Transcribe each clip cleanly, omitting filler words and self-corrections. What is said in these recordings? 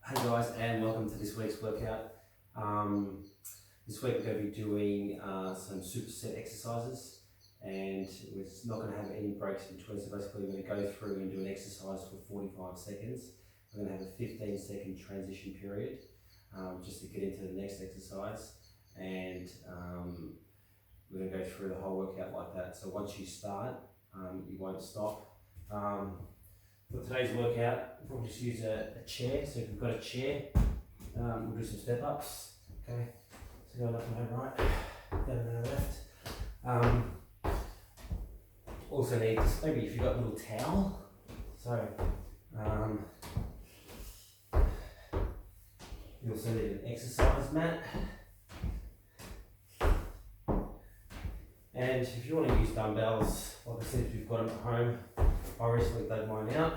Hey guys, and welcome to this week's workout. This week we're going to be doing some superset exercises, and we're not going to have any breaks in between. So basically we're going to go through and do an exercise for 45 seconds. We're going to have a 15-second transition period just to get into the next exercise, and we're going to go through the whole workout like that. So once you start, you won't stop. For today's workout, we'll just use a chair. So if you've got a chair, we'll do some step ups. Okay, so go left and over right, down and over left. Also need, maybe if you've got a little towel, so you also need an exercise mat. And if you want to use dumbbells, like I said, if you've got them at home, I recently dug mine out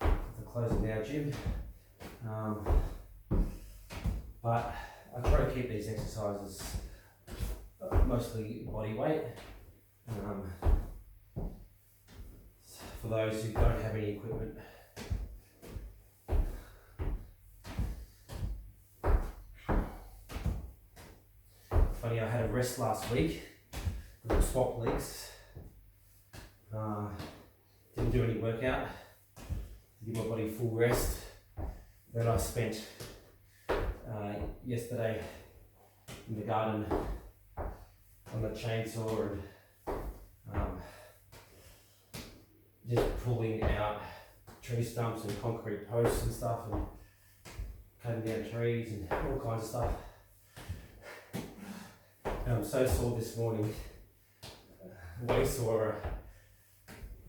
after closing our gym, but I try to keep these exercises mostly body weight. For those who don't have any equipment. Funny, I had a rest last week, swap legs. Didn't do any workout to give my body full rest. Then I spent yesterday in the garden on the chainsaw and just pulling out tree stumps and concrete posts and stuff, and cutting down trees and all kinds of stuff. And I'm so sore this morning, way sorer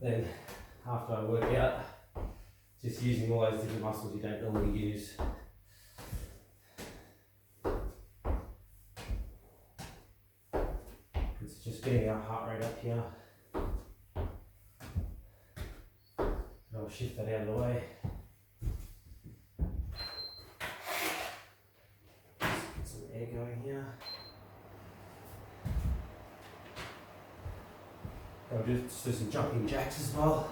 than after I work out, just using all those different muscles you don't normally use. It's just getting our heart rate up here. I'll shift that out of the way. Just get some air going here. I'll just do some jumping jacks as well.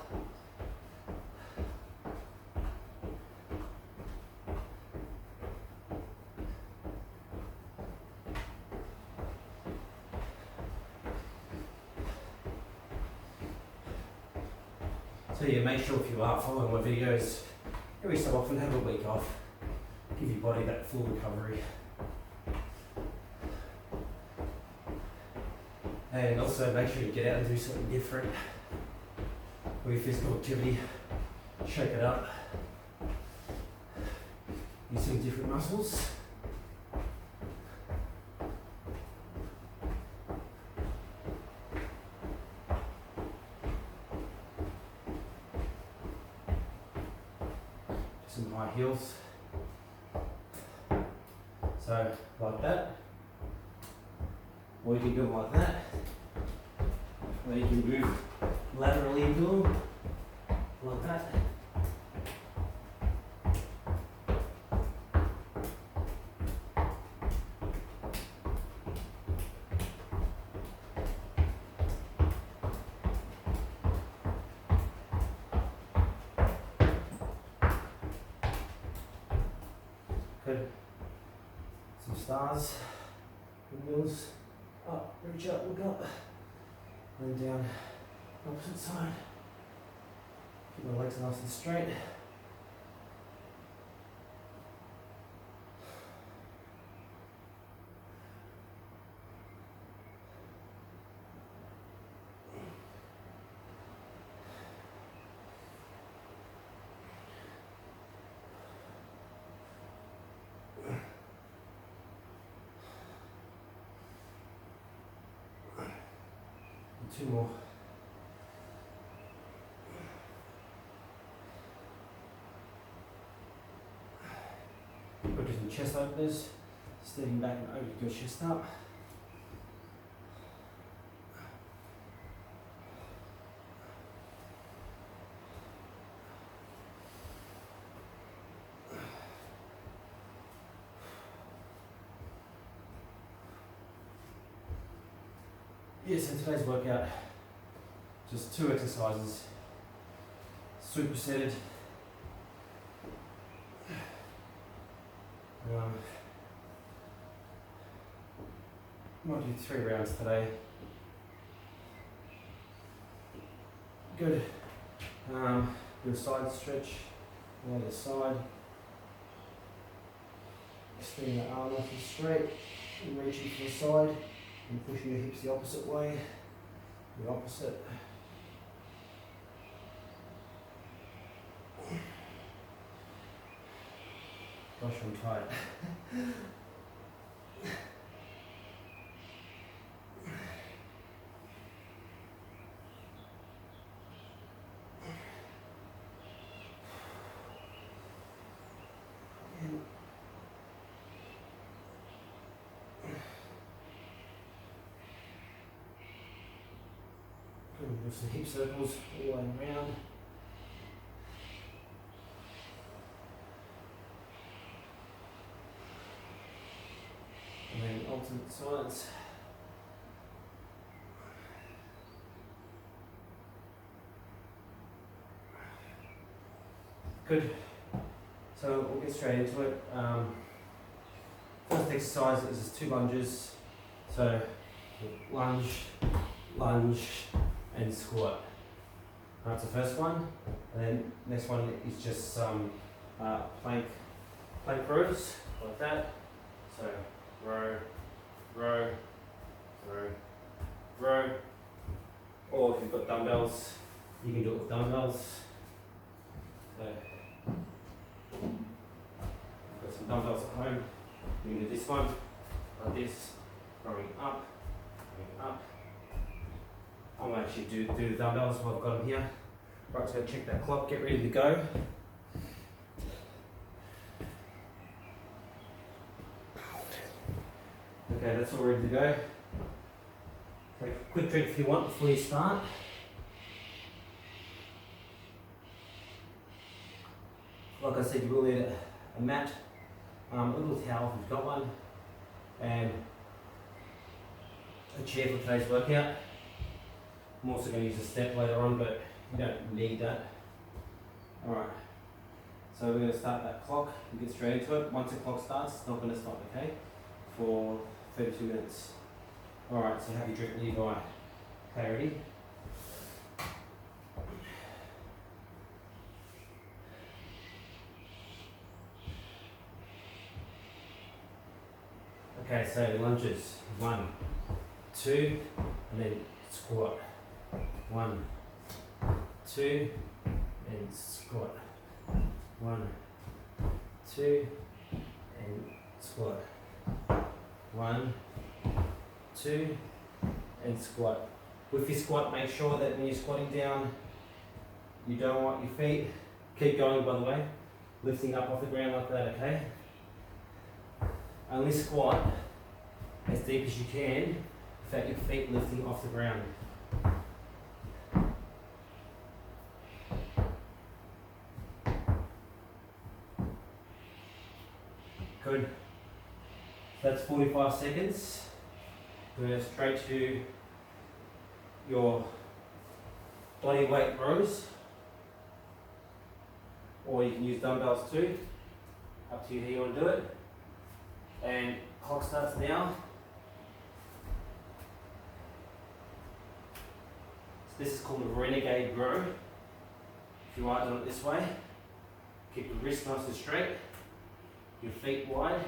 So yeah, make sure if you are following my videos, every so often have a week off. Give your body that full recovery. And also make sure you get out and do something different with your physical activity. Shake it up. Using different muscles. Some high heels. So like that. Or you can do them like that. Or you can move laterally into them, like that. Good. Some stars, windmills. Up, reach up, look up, and then down, opposite side. Keep my legs nice and straight. Two more. We'll do some chest openers, stepping back and open your chest up. Yes, in today's workout, just 2 exercises, supersetted. Might do 3 rounds today. Good. Do a side stretch on the other side. Extend the arm off you straight and reaching to the side and pushing your hips the opposite way. The opposite. Gosh, I'm tired. Do some hip circles all the way around. And then alternate sides. Good. So we'll get straight into it. First exercise is 2 lunges. So lunge, lunge, and squat. That's the first one, and then next one is just some plank rows like that. So row, row, row, row. Or if you've got dumbbells, you can do it with dumbbells. So I've got some dumbbells at home. You can do this one like this, going up, going up. I'm going to actually do the dumbbells while I've got them here. Right, so check that clock, get ready to go. Okay, that's all ready to go. Take a quick drink if you want before you start. Like I said, you will need a mat, a little towel if you've got one, and a chair for today's workout. I'm also going to use a step later on, but you don't need that. Alright, so we're going to start that clock and get straight into it. Once the clock starts, it's not going to stop, okay? For 32 minutes. Alright, so have your drink nearby. Okay, ready? Okay, so lunges. 1, 2, and then squat. 1, 2, and squat. 1, 2, and squat. 1, 2, and squat. With your squat, make sure that when you're squatting down, you don't want your feet. Keep going, by the way, lifting up off the ground like that, okay? Only squat as deep as you can without your feet lifting off the ground. Good. That's 45 seconds. We're going to straight to your body weight rows, or you can use dumbbells too. Up to you how you want to do it. And clock starts now. So this is called a renegade row. If you are doing it this way, keep your wrist nice and straight, your feet wide.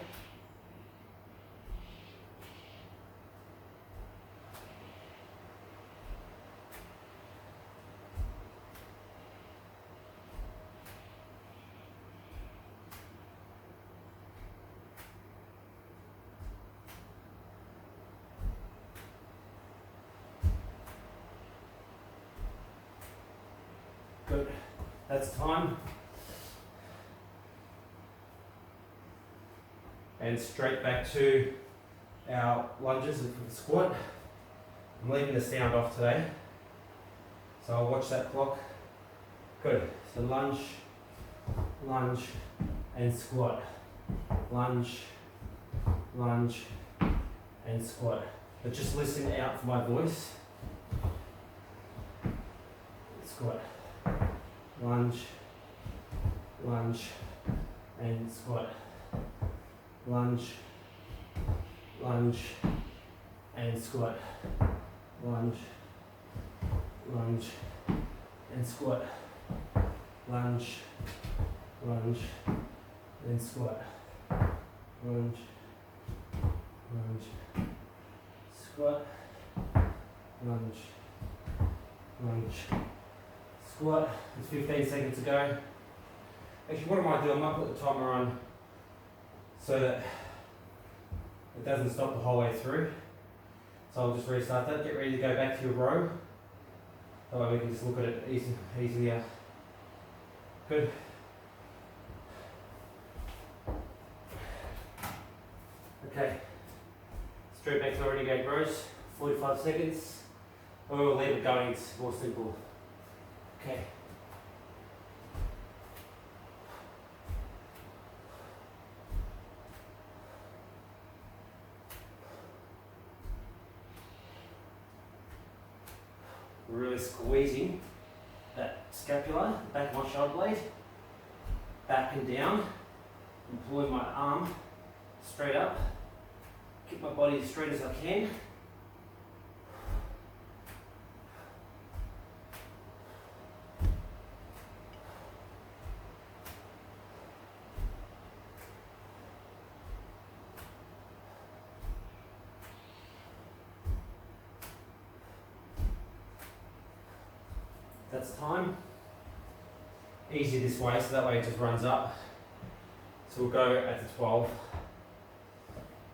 Good, that's time. And straight back to our lunges and for the squat. I'm leaving the sound off today, so I'll watch that clock. Good, so lunge, lunge, and squat. Lunge, lunge, and squat. But just listen out for my voice. Squat. Lunge, lunge, and squat. lunge, lunge, and squat, lunge, lunge, and squat, lunge, lunge, and squat, lunge, lunge, squat, lunge, lunge, squat. It's 15 seconds to go. Actually, what I might do, I might put the timer on so that it doesn't stop the whole way through. So I'll just restart that. Get ready to go back to your row. That way we can just look at it easier. Good. Okay. Straight back to our renegade rows. 45 seconds. Or we'll leave it going, it's more simple. Okay. We're really squeezing that scapula, the back of my shoulder blade, back and down, and pulling my arm straight up. Keep my body as straight as I can. That's time. Easy this way, so that way it just runs up. So we'll go at the 12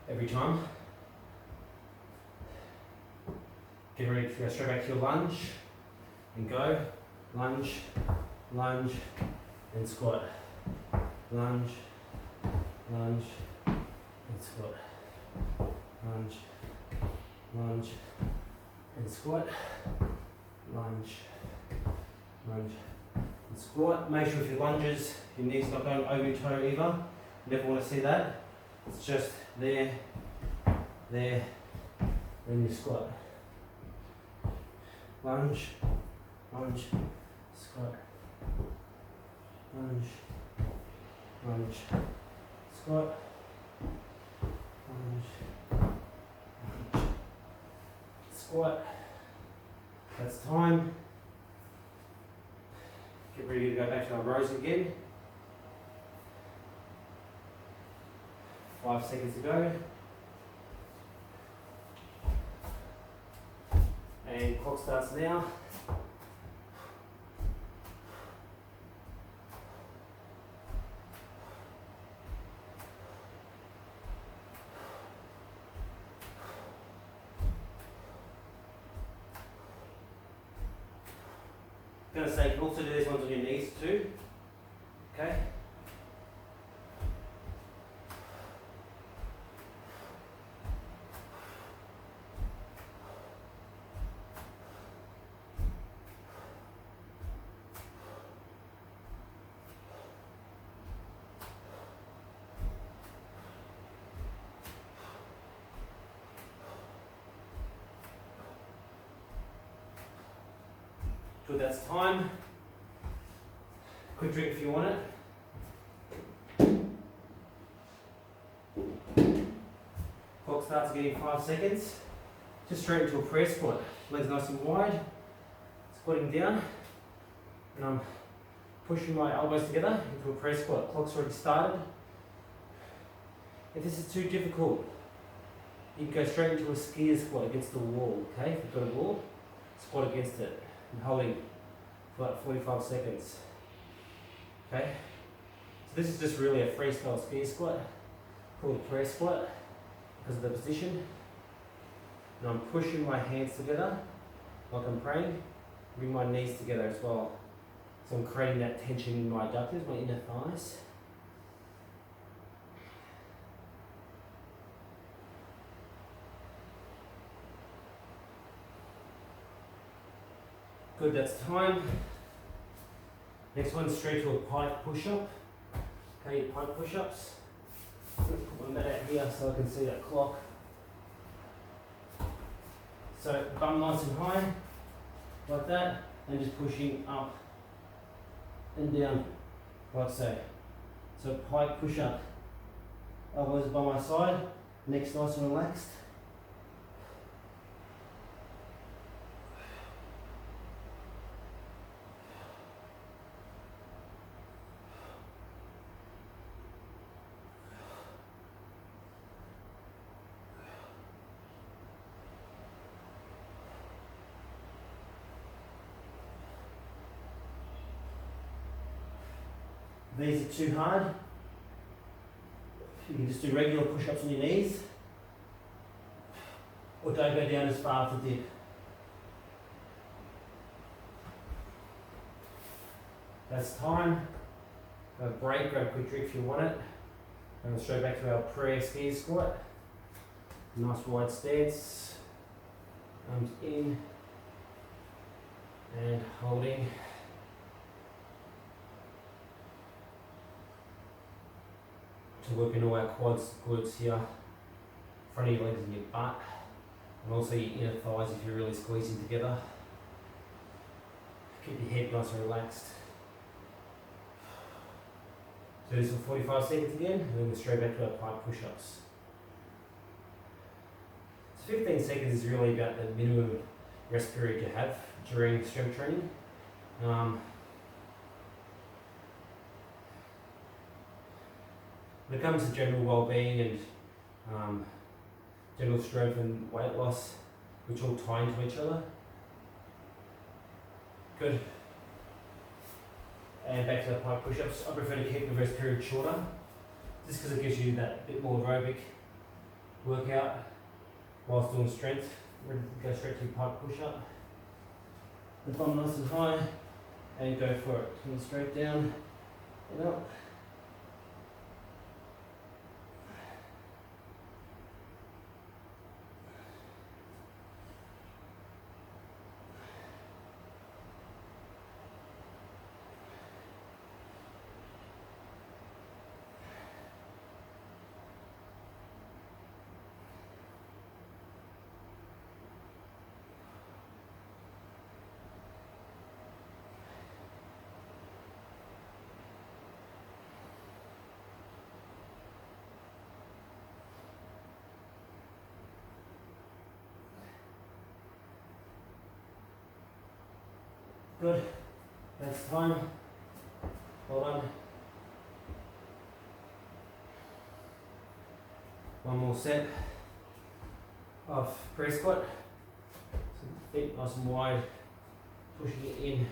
every time. Get ready to go straight back to your lunge and go. Lunge, lunge, and squat. Lunge, lunge, and squat. Lunge, lunge, and squat. Lunge, lunge, and squat. Make sure if your lunges, your knees not going over your toe either. You never want to see that. It's just there, there, then you squat. Lunge, lunge, squat. Lunge, lunge, squat. Lunge, lunge, squat. That's time. Get ready to go back to our rows again. 5 seconds to go. And clock starts now. I'm going to say you can also do these ones on your knees too. Okay? Good, that's time. Quick drink if you want it. Clock starts again in 5 seconds. Just straight into a prayer squat. Legs nice and wide. Squatting down. And I'm pushing my elbows together into a prayer squat. Clock's already started. If this is too difficult, you can go straight into a skier squat against the wall. Okay, if you've got a wall, squat against it. And holding for like 45 seconds. Okay? So this is just really a freestyle skier squat, called a prayer squat because of the position. And I'm pushing my hands together like I'm praying, bring my knees together as well. So I'm creating that tension in my adductors, my inner thighs. Good, that's time. Next one, straight to a pike push-up. Okay, your pike push-ups. Let's put my mat out here so I can see that clock. So bum nice and high, like that, and just pushing up and down, like so. So pike push-up. elbows by my side, neck's nice and relaxed. If these are too hard, you can just do regular push-ups on your knees, or don't go down as far for dip. That's time. Have a break, grab a quick drink if you want it. And straight back to our pre-ski squat. Nice wide stance. Arms in and holding. To work in all our quads, glutes here, front of your legs and your butt, and also your inner thighs if you're really squeezing together. Keep your head nice and relaxed. So this for 45 seconds again, and then we're straight back to our plank push-ups. So 15 seconds is really about the minimum rest period to have during strength training. When it comes to general well-being and general strength and weight loss, which all tie into each other. Good. And back to the plank push-ups. I prefer to keep the rest period shorter, just because it gives you that bit more aerobic workout whilst doing strength. Ready to go straight to your plank push-up. The bum nice and high, and go for it. Come straight down and up. Good. That's time. Hold on. One more set of press squat. So feet nice and wide, pushing it in.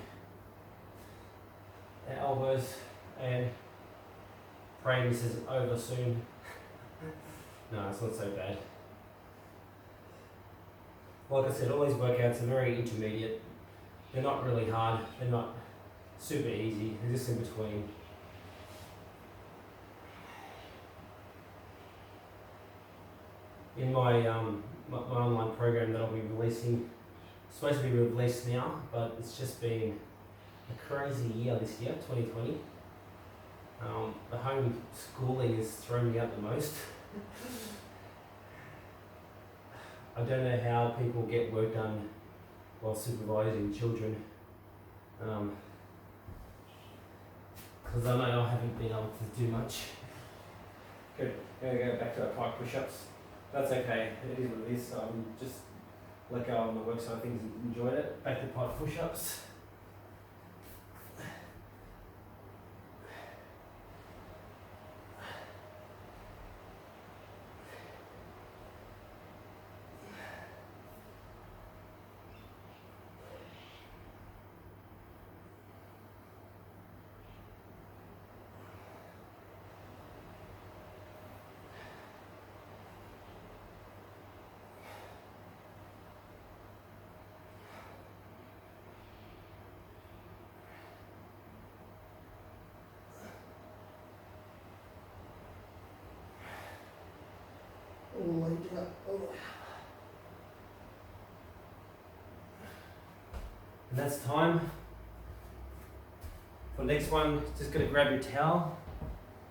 Our elbows, and praying this isn't over soon. No, it's not so bad. Like I said, all these workouts are very intermediate. They're not really hard, they're not super easy, they're just in between. In my my online program that I'll be releasing, it's supposed to be released now, but it's just been a crazy year this year, 2020. The home schooling has thrown me out the most. I don't know how people get work done while supervising children, because I know I haven't been able to do much. Good. Gonna go back to our plank push-ups. That's okay. It is what it is. Just let go on the work side of things and enjoyed it. Back to plank push-ups. And that's time. For the next one, just gonna grab your towel.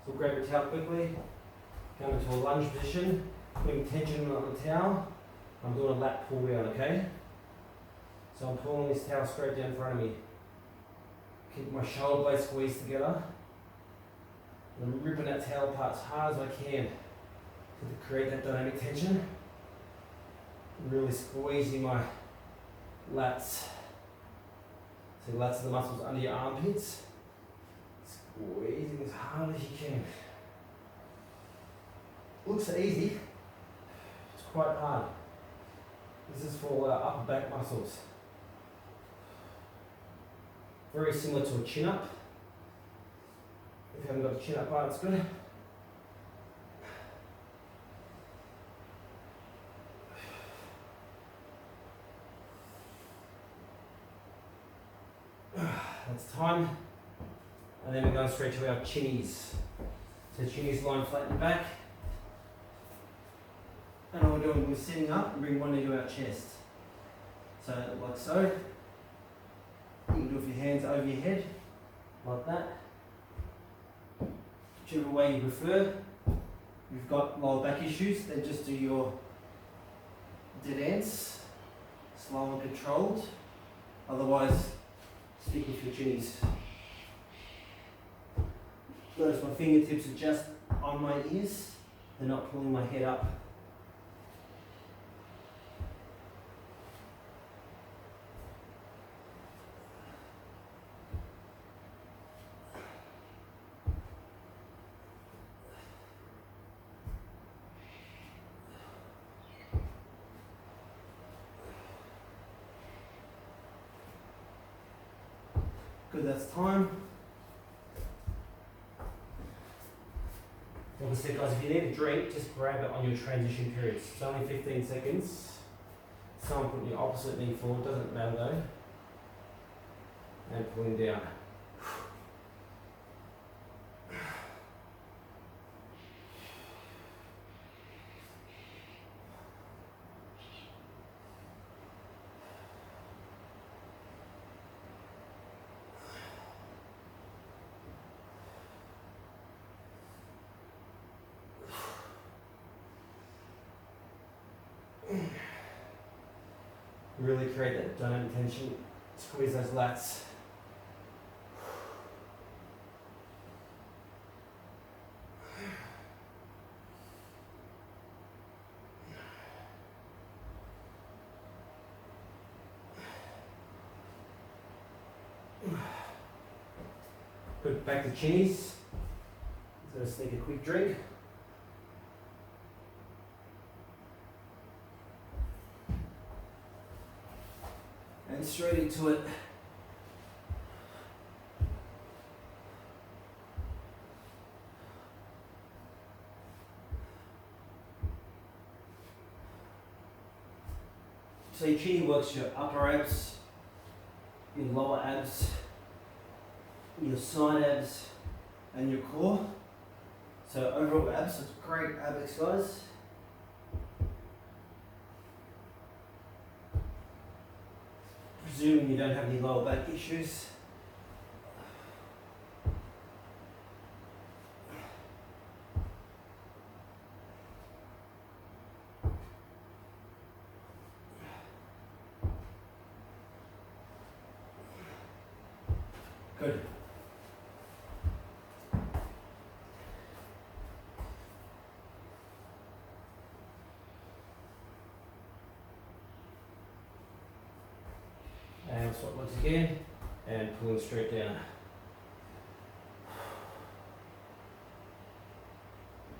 So grab your towel quickly, go into a lunge position, putting tension on the towel. I'm doing a lat pull down, okay? So I'm pulling this towel straight down in front of me. Keep my shoulder blades squeezed together. And I'm ripping that towel apart as hard as I can. to create that dynamic tension. Really squeezing my lats. So lats are the muscles under your armpits. Squeezing as hard as you can. Looks easy. It's quite hard. This is for our upper back muscles. Very similar to a chin up. If you haven't got a chin up bar, it's good. That's time. And then we're going straight to our chinnies. So chinnies lying flat in the back. And all we're doing, we're sitting up and bring one knee to our chest. So like so. You can do it with your hands over your head, like that. Whichever way you prefer. If you've got lower back issues, then just do your dead ants, slow and controlled. Otherwise, stick with your chinnies. Notice my fingertips are just on my ears, they're not pulling my head up. Good, that's time. Like I said, guys, if you need a drink, just grab it on your transition periods. It's only 15 seconds. Someone putting your opposite knee forward, doesn't matter though. And pulling down. Really create that dynamic tension, squeeze those lats. Good, back to chinnies. Let's take a quick drink. And straight into it. So your chinny works your upper abs, your lower abs, your side abs, and your core. So overall abs, it's a great ab exercise. Presuming you don't have any lower back issues. Good. And swap legs again, and pulling straight down.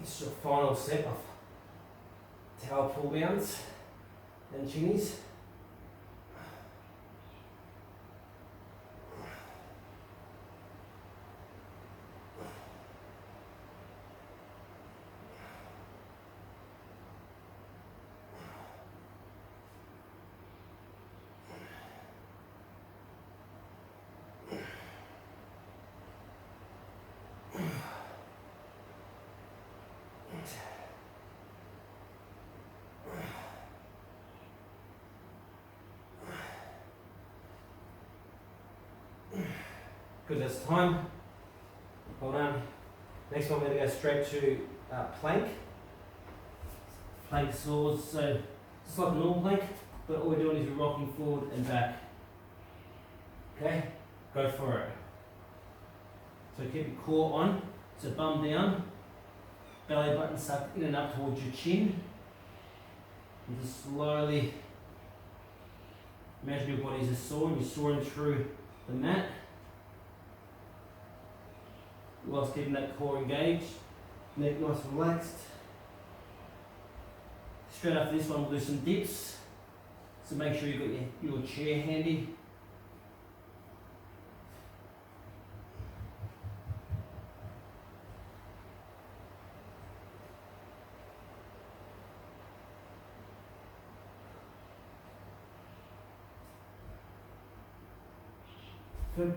This is your final step of tower pull downs and chinnies. Good, that's time. Well done. Next one, we're going to go straight to plank. Plank saws, so just like a normal plank, but all we're doing is we're rocking forward and back. Okay, go for it. So keep your core on, so bum down, belly button sucked in and up towards your chin. And just slowly imagine your body as a saw and you're sawing through the mat whilst keeping that core engaged, neck nice and relaxed. Straight after this one we'll do some dips, so make sure you've got your chair handy. Good.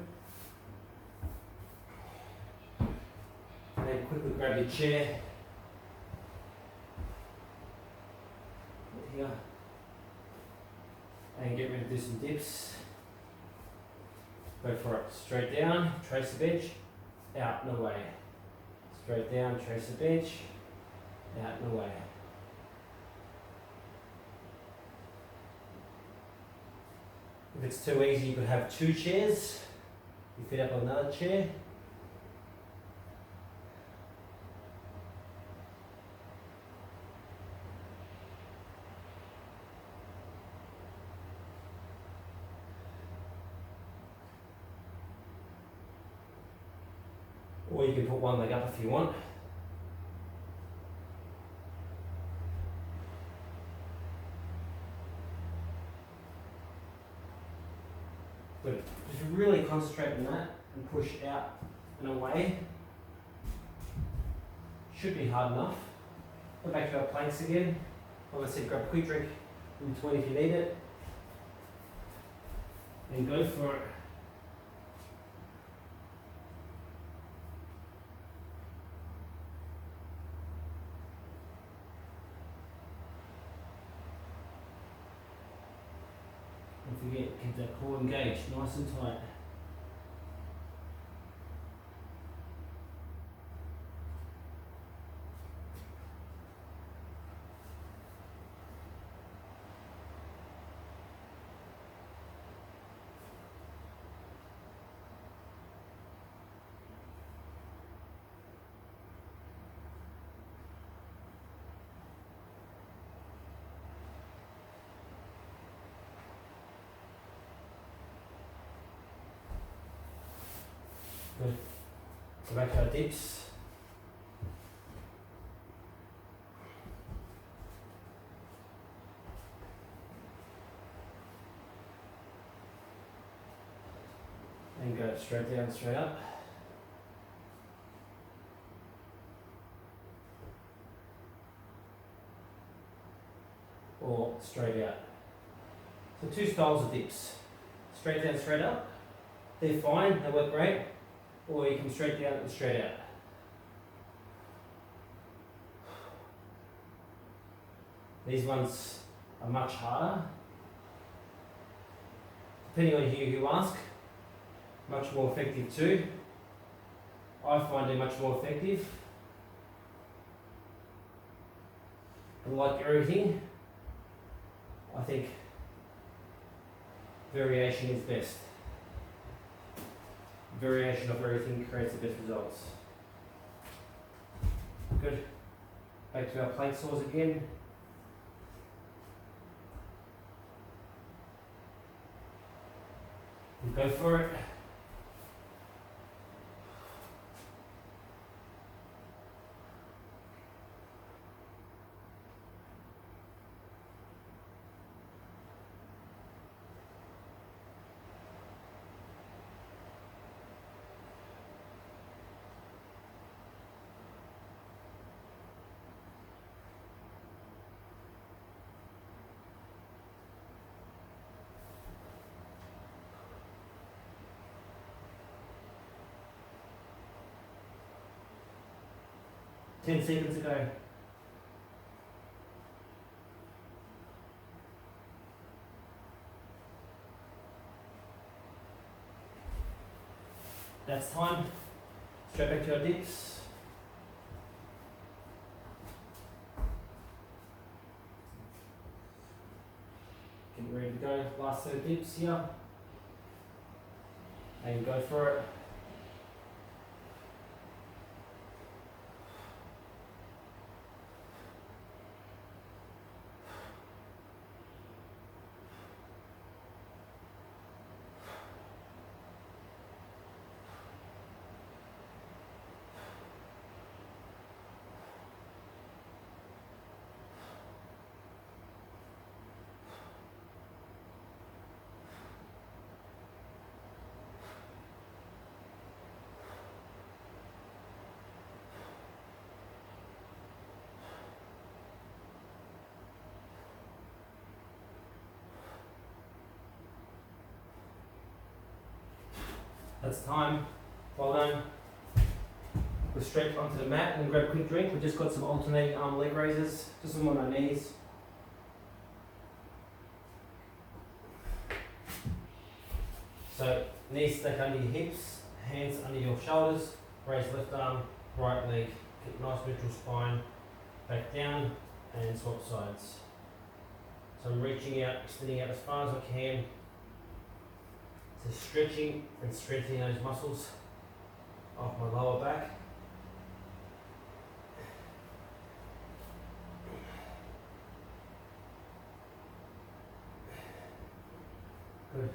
And then quickly grab your chair. Here. And get ready to do some dips. Go for it. Straight down, trace the bench, out and away. Straight down, trace the bench, out and away. If it's too easy, you could have 2 chairs. You fit up on another chair. Or you can put one leg up if you want. Good. Just really concentrate on that and push out and away. Should be hard enough. Go back to our planks again. Like I said, grab a quick drink in between if you need it. And go for it. Don't forget, keep that core engaged, nice and tight. Good. Go back to our dips. And go straight down, straight up. Or straight out. So 2 styles of dips. Straight down, straight up. They're fine, they work great. Or you come straight down and straight out. These ones are much harder. Depending on who you ask, much more effective too. I find it much more effective. And like everything, I think variation is best. Variation of everything creates the best results. Good. Back to our plank saws again. And go for it. Ten seconds ago. That's time. Straight back to our dips. Getting ready to go. Last set of dips here. And go for it. That's time. Well done. We're straight onto the mat and grab a quick drink. We've just got some alternating arm leg raises, just on our knees. So knees stack under your hips, hands under your shoulders, raise left arm, right leg, keep nice neutral spine, back down and swap sides. So I'm reaching out, extending out as far as I can. So stretching and strengthening those muscles off my lower back. Good.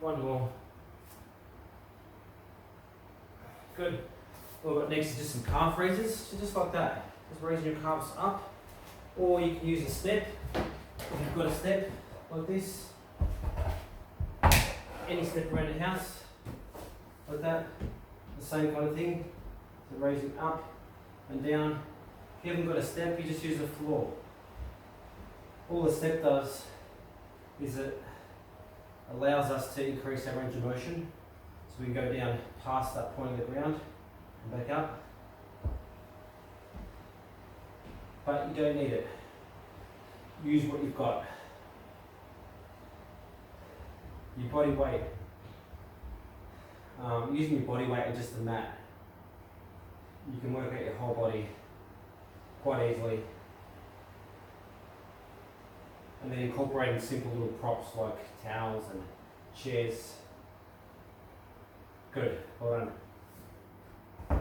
One more. Good. What we've got next is just some calf raises. So just like that. Just raising your calves up. Or you can use a step. If you've got a step like this. Any step around the house. Like that. The same kind of thing. So raising up and down. If you haven't got a step, you just use the floor. All the step does is it allows us to increase our range of motion. So we can go down past that point of the ground and back up. But you don't need it. Use what you've got. Your body weight. Using your body weight and just the mat, you can work out your whole body quite easily. And then incorporating simple little props like towels and chairs. Good, well done.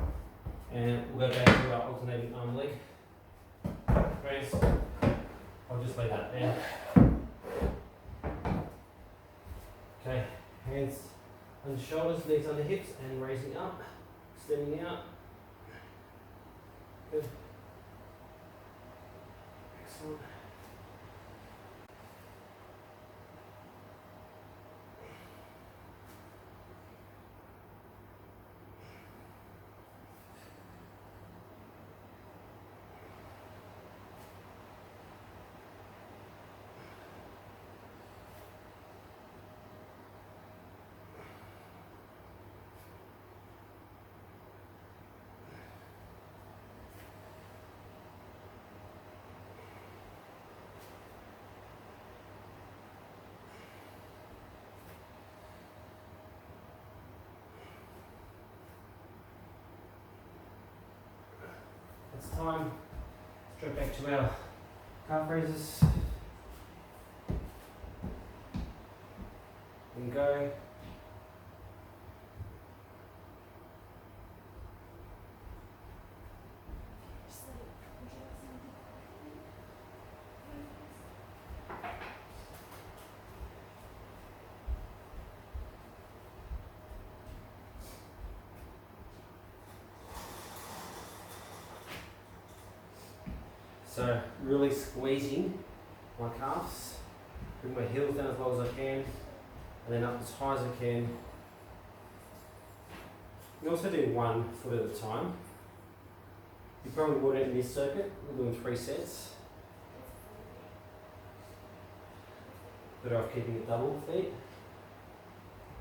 And we'll go back to our alternating arm leg. Raise. I'll just lay that there. Okay, hands under shoulders, knees under hips, and raising up, extending out. Good. Excellent. It's time. Straight back to our calf raises. And go. So really squeezing my calves, bring my heels down as low as I can, and then up as high as I can. You also do 1 foot at a time. You probably wouldn't in this circuit, we're doing 3 sets. Better off keeping it double feet,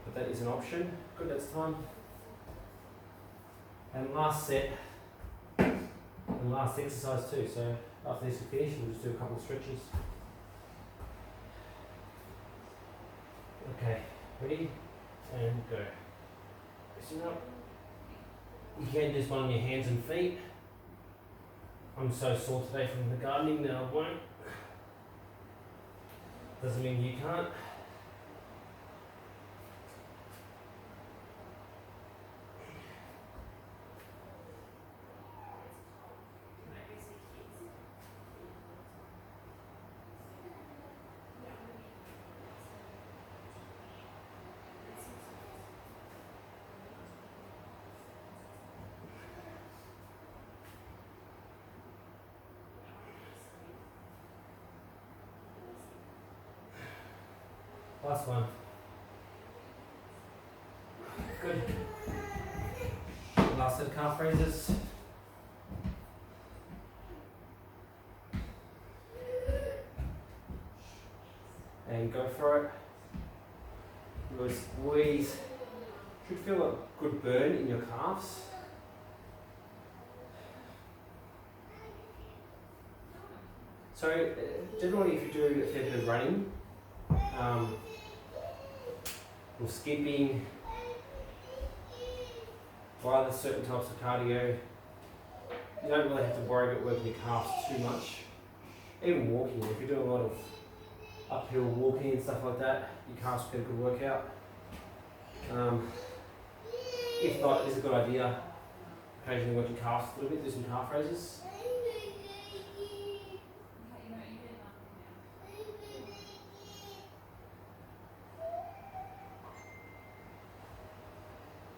but that is an option. Good, that's time. And last set, and last exercise too. So after this is finished, we'll just do a couple of stretches. Okay, ready? And go. Listen up. You can do this one on your hands and feet. I'm so sore today from the gardening that I won't. Doesn't mean you can't. Last one. Good. last set of calf raises. And go for it. Really squeeze. Should feel a good burn in your calves. So generally if you do a fair bit of running, or skipping, or other certain types of cardio, you don't really have to worry about working your calves too much. Even walking, if you're doing a lot of uphill walking and stuff like that, your calves get a good workout. If not, it's a good idea occasionally work your calves a little bit, do some calf raises.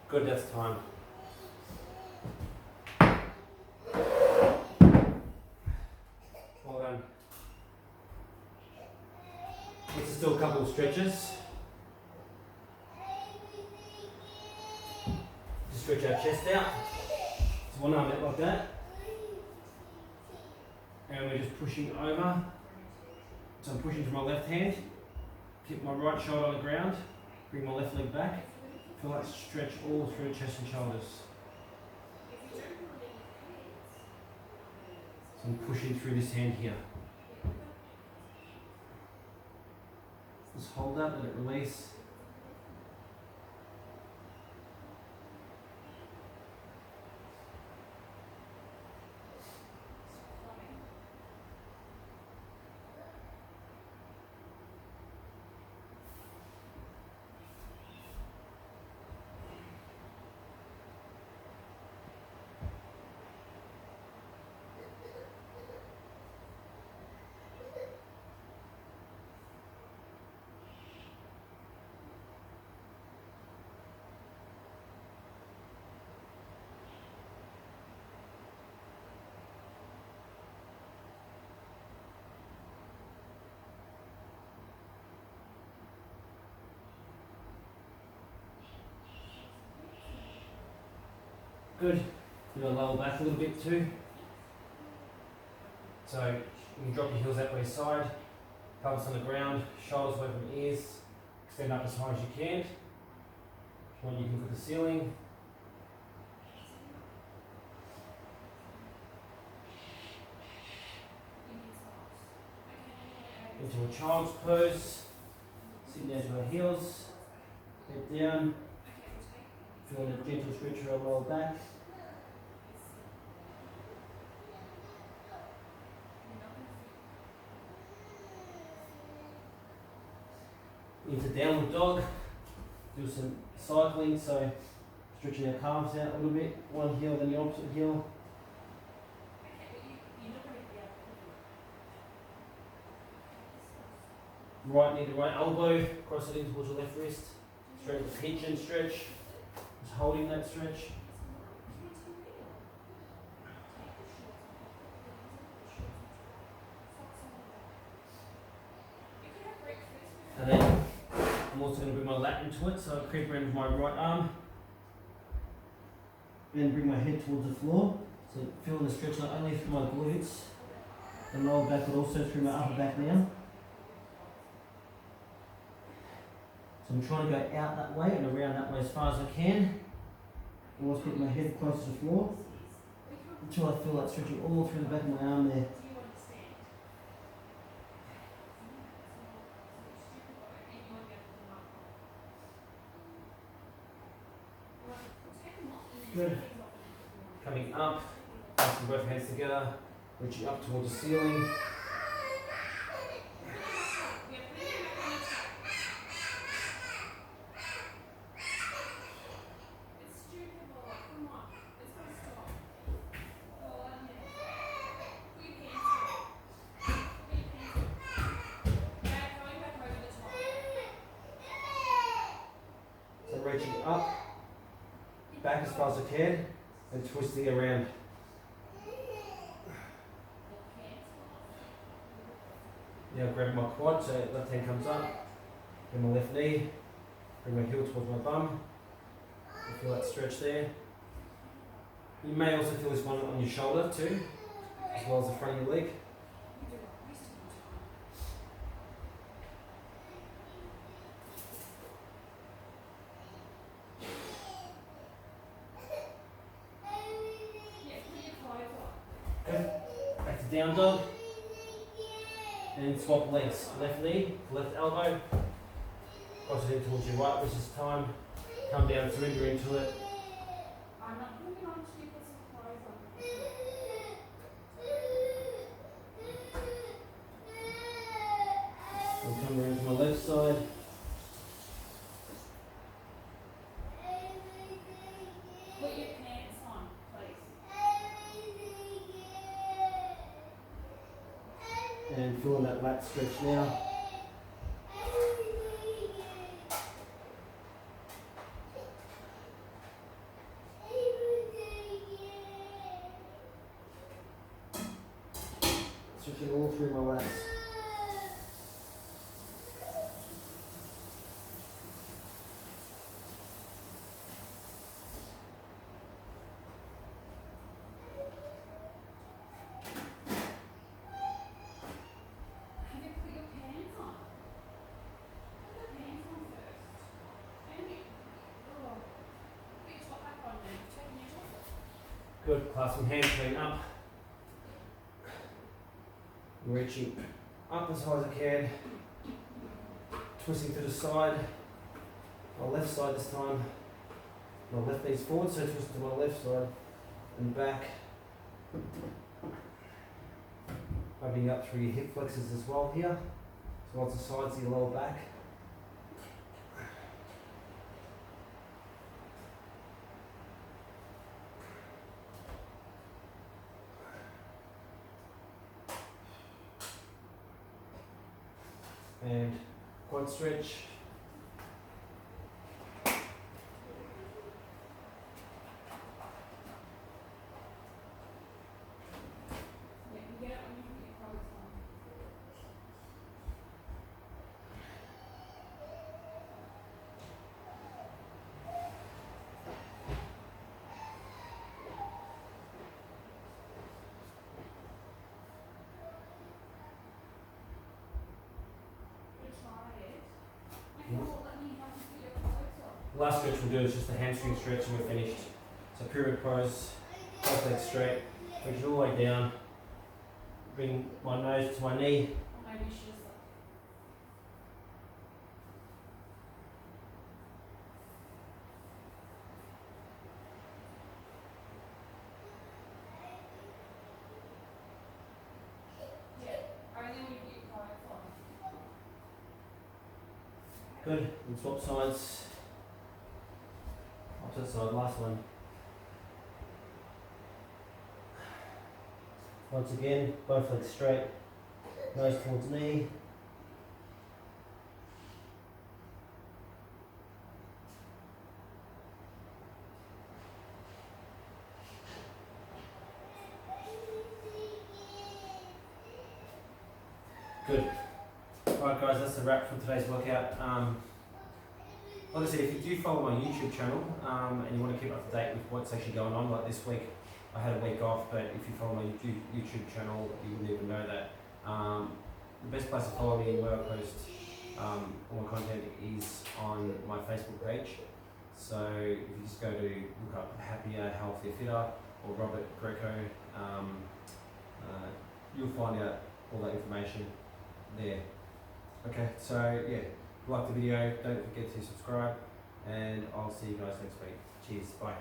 Good, that's time. Well done. Let's do a couple of stretches. Just stretch our chest out. So one arm out like that. And we're just pushing over. So I'm pushing to my left hand. Keep my right shoulder on the ground. Bring my left leg back. Feel that stretch all through chest and shoulders. So I'm pushing through this hand here. Just hold that, let it release. Good. You're going to lower back a little bit too. So you can drop your heels that way side, pelvis on the ground, shoulders away from ears, extend up as high as you can. If you want, you can look at the ceiling. Into a child's pose. Sit down to our heels, head down. Feel a gentle stretch around lower back. Into downward dog. Do some cycling, so stretching our calves out a little bit. One heel, then the opposite heel. Right knee to right elbow, cross it in towards your left wrist. Straight the pigeon stretch. Just holding that stretch. And then I'm also going to bring my lat into it, so I creep around with my right arm. Then bring my head towards the floor. So feeling the stretch not only through my glutes and lower back, but also through my upper back now. So I'm trying to go out that way and around that way as far as I can. Almost get my head close to the floor until I feel that stretching all through the back of my arm there. Good. Coming up, pressing both hands together, reaching up towards the ceiling. So reaching up, back as far as I can, and twisting around. Now grab my quad, so left hand comes up, bring my left knee, bring my heel towards my bum, you feel that stretch there. You may also feel this one on your shoulder too, as well as the front of your leg. Okay, back to down dog. And swap legs. Left knee, left elbow. Cross it in towards your right this time. Come down, surrender into it. I'm not moving on to you, put some clothes on. I'll come around to my left side. Put your pants on, please. And feeling that lat stretch now. Stretching all through my lats. Have you put your pants on? Put the pants on first. And you, oh, put your top back on then. Taking your top off. Good. Clasping hands clean up. Reaching up as high as I can. Twisting to the side. My left side this time. My left knee's forward, so twist to my left side and back. Opening up through your hip flexors as well here, as well as the sides of your lower back. And quad stretch. Yeah, you get it when you put your clothes on. Good try it. Okay, well, let me help you put your clothes on. The last stretch we'll do is just a hamstring stretch and we're finished. So pyramid pose, both legs straight, reach it all the way down. Bring my nose to my knee. Or maybe you should just yeah, only when you put your clothes on. Good. And swap sides. Opposite side, last one. Once again, both legs straight, nose towards knee. Good. Alright guys, that's a wrap for today's workout. Like I said, if you do follow my YouTube channel and you want to keep up to date with what's actually going on, like this week I had a week off, but if you follow my YouTube channel, you wouldn't even know that. The best place to follow me and where I post all my content is on my Facebook page. So if you just go to look up Happier, Healthier, Fitter or Robert Greco, you'll find out all that information there. Okay, so yeah, if you like the video, don't forget to subscribe and I'll see you guys next week. Cheers, bye.